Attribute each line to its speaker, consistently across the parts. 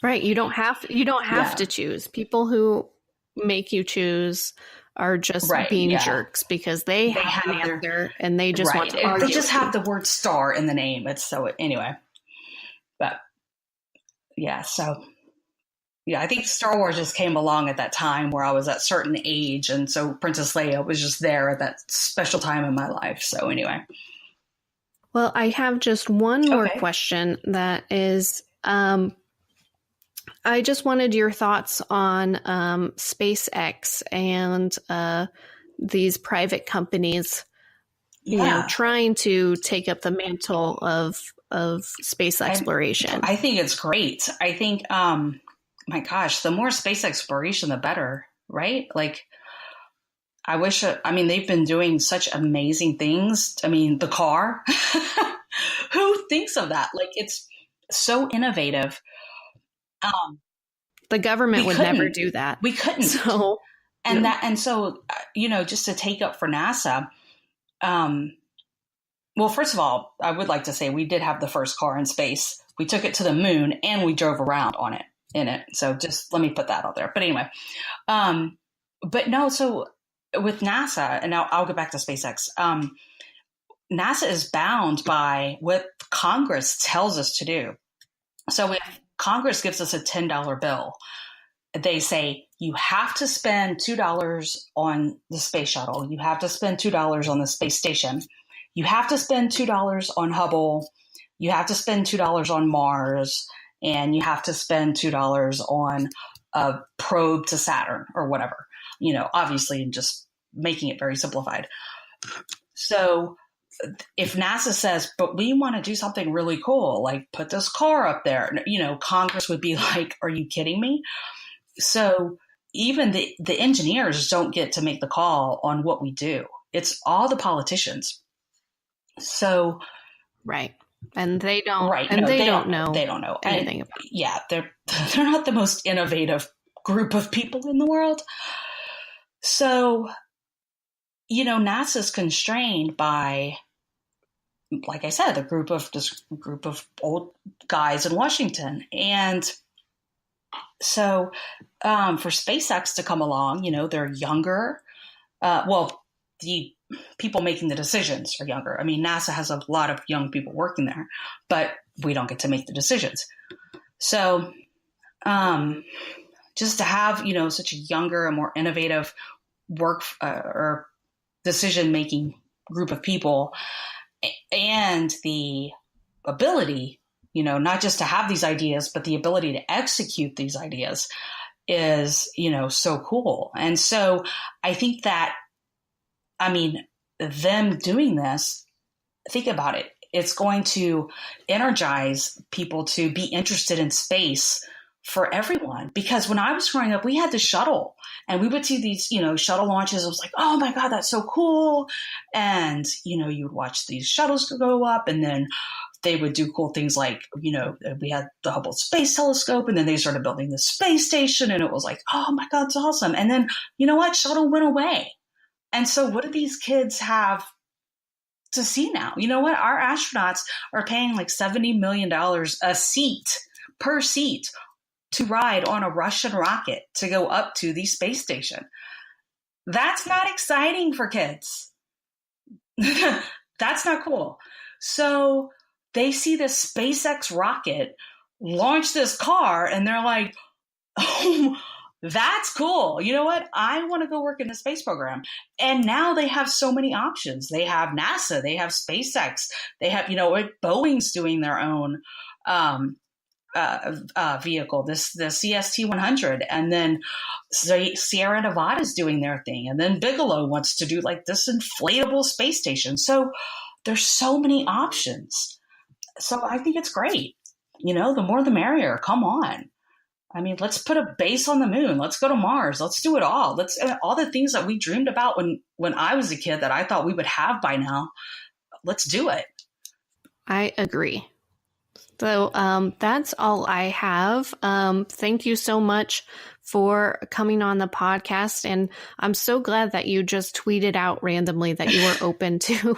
Speaker 1: Right. You don't have to choose. People who make you choose are just being jerks because they have an answer and they just want to argue.
Speaker 2: They just have the word star in the name. It's so anyway. But yeah, so yeah, I think Star Wars just came along at that time where I was at a certain age, and so Princess Leia was just there at that special time in my life. So anyway.
Speaker 1: Well, I have just one more question that is, I just wanted your thoughts on SpaceX and these private companies, you know, trying to take up the mantle of space exploration.
Speaker 2: I think it's great. I think, my gosh, the more space exploration, the better, right? Like, I wish, they've been doing such amazing things. I mean, the car, who thinks of that? Like, it's so innovative.
Speaker 1: The government would never do that.
Speaker 2: We couldn't.
Speaker 1: So,
Speaker 2: just to take up for NASA, well, first of all, I would like to say we did have the first car in space. We took it to the moon and we drove around in it. So just let me put that out there. But anyway, but no, so with NASA, and now I'll get back to SpaceX. NASA is bound by what Congress tells us to do. So if Congress gives us a $10 bill, they say you have to spend $2 on the space shuttle. You have to spend $2 on the space station. You have to spend $2 on Hubble. You have to spend $2 on Mars. And you have to spend $2 on a probe to Saturn or whatever, obviously just making it very simplified. So if NASA says, but we want to do something really cool, like put this car up there, Congress would be like, are you kidding me? So even the engineers don't get to make the call on what we do. It's all the politicians. So,
Speaker 1: right. And they don't. Right. And they don't know.
Speaker 2: They don't know
Speaker 1: anything about it.
Speaker 2: Yeah, they're not the most innovative group of people in the world. So, NASA's constrained by, like I said, the group of old guys in Washington, and so for SpaceX to come along, they're younger. The people making the decisions are younger. I mean, NASA has a lot of young people working there, but we don't get to make the decisions. So just to have, such a younger and more innovative work or decision-making group of people and the ability, not just to have these ideas, but the ability to execute these ideas is, so cool. And so I think that, them doing this, think about it. It's going to energize people to be interested in space for everyone. Because when I was growing up, we had the shuttle and we would see these, shuttle launches. I was like, oh my God, that's so cool. And, you would watch these shuttles go up and then they would do cool things like, we had the Hubble Space Telescope and then they started building the space station and it was like, oh my God, it's awesome. And then, shuttle went away. And so what do these kids have to see now? You know what? Our astronauts are paying like $70 million per seat to ride on a Russian rocket to go up to the space station. That's not exciting for kids. That's not cool. So they see this SpaceX rocket launch this car and they're like, oh, that's cool. You know what? I want to go work in the space program. And now they have so many options. They have NASA, they have SpaceX, they have, Boeing's doing their own vehicle, the CST-100. And then Sierra Nevada's doing their thing. And then Bigelow wants to do like this inflatable space station. So there's so many options. So I think it's great. The more the merrier. Come on. Let's put a base on the moon. Let's go to Mars. Let's do it all. All the things that we dreamed about when I was a kid that I thought we would have by now. Let's do it.
Speaker 1: I agree. So that's all I have. Thank you so much for coming on the podcast. And I'm so glad that you just tweeted out randomly that you were open to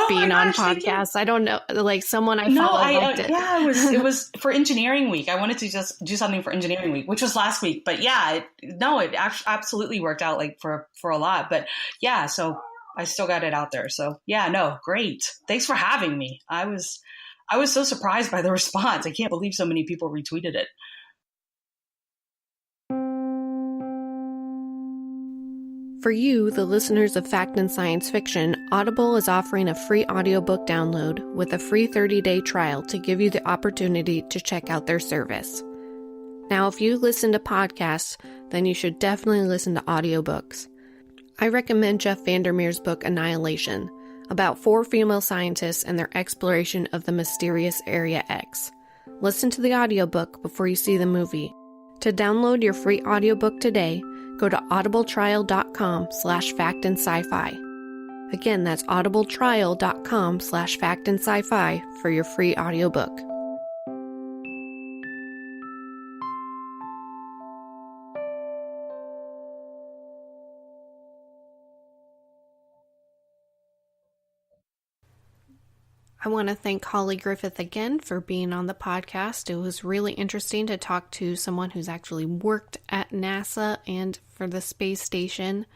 Speaker 1: being on podcasts. I don't know, like someone I follow liked it.
Speaker 2: Yeah, it was for engineering week. I wanted to just do something for engineering week, which was last week. But yeah, it absolutely worked out like for a lot. But yeah, so I still got it out there. So yeah, no, great. Thanks for having me. I was so surprised by the response. I can't believe so many people retweeted it.
Speaker 1: For you, the listeners of Fact and Science Fiction, Audible is offering a free audiobook download with a free 30-day trial to give you the opportunity to check out their service. Now, if you listen to podcasts, then you should definitely listen to audiobooks. I recommend Jeff Vandermeer's book Annihilation, about 4 female scientists and their exploration of the mysterious Area X. Listen to the audiobook before you see the movie. To download your free audiobook today, go to audibletrial.com/factandsci-fi. Again, that's audibletrial.com/factandsci-fi for your free audiobook. I want to thank Holly Griffith again for being on the podcast. It was really interesting to talk to someone who's actually worked at NASA and for the space station.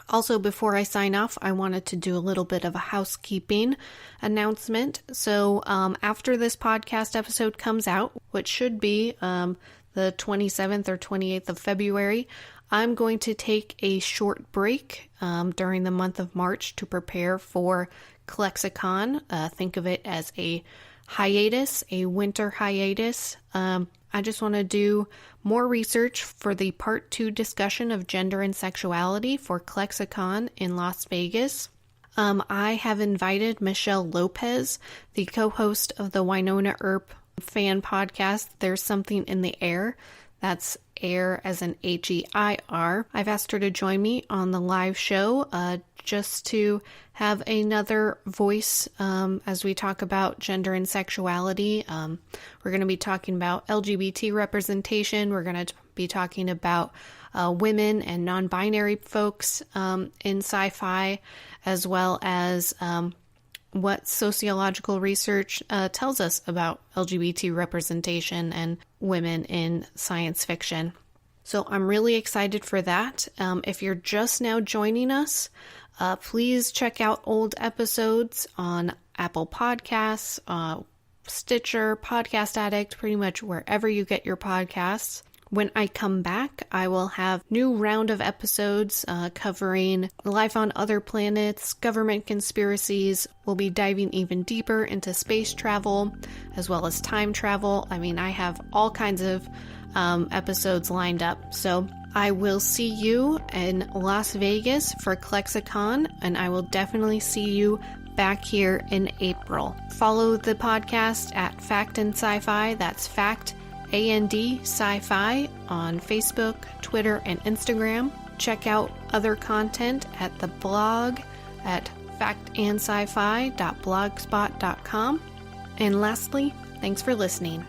Speaker 1: Also, before I sign off, I wanted to do a little bit of a housekeeping announcement. So after this podcast episode comes out, which should be the 27th or 28th of February, I'm going to take a short break during the month of March to prepare for Klexicon. Think of it as a hiatus, a winter hiatus. I just want to do more research for the part 2 discussion of gender and sexuality for Klexicon in Las Vegas. I have invited Michelle Lopez, the co-host of the Winona Earp fan podcast, There's Something in the Air. That's air as in HEIR. I've asked her to join me on the live show just to have another voice as we talk about gender and sexuality. We're going to be talking about LGBT representation. We're going to be talking about women and non-binary folks in sci-fi, as well as what sociological research tells us about LGBT representation and women in science fiction. So I'm really excited for that. If you're just now joining us, please check out old episodes on Apple Podcasts, Stitcher, Podcast Addict, pretty much wherever you get your podcasts. When I come back, I will have new round of episodes covering life on other planets, government conspiracies. We'll be diving even deeper into space travel, as well as time travel. I mean, I have all kinds of episodes lined up. So I will see you in Las Vegas for Klexicon, and I will definitely see you back here in April. Follow the podcast at Fact and Sci-Fi. That's Fact AND Sci-Fi on Facebook, Twitter, and Instagram. Check out other content at the blog at factandsci-fi.blogspot.com. And lastly, thanks for listening.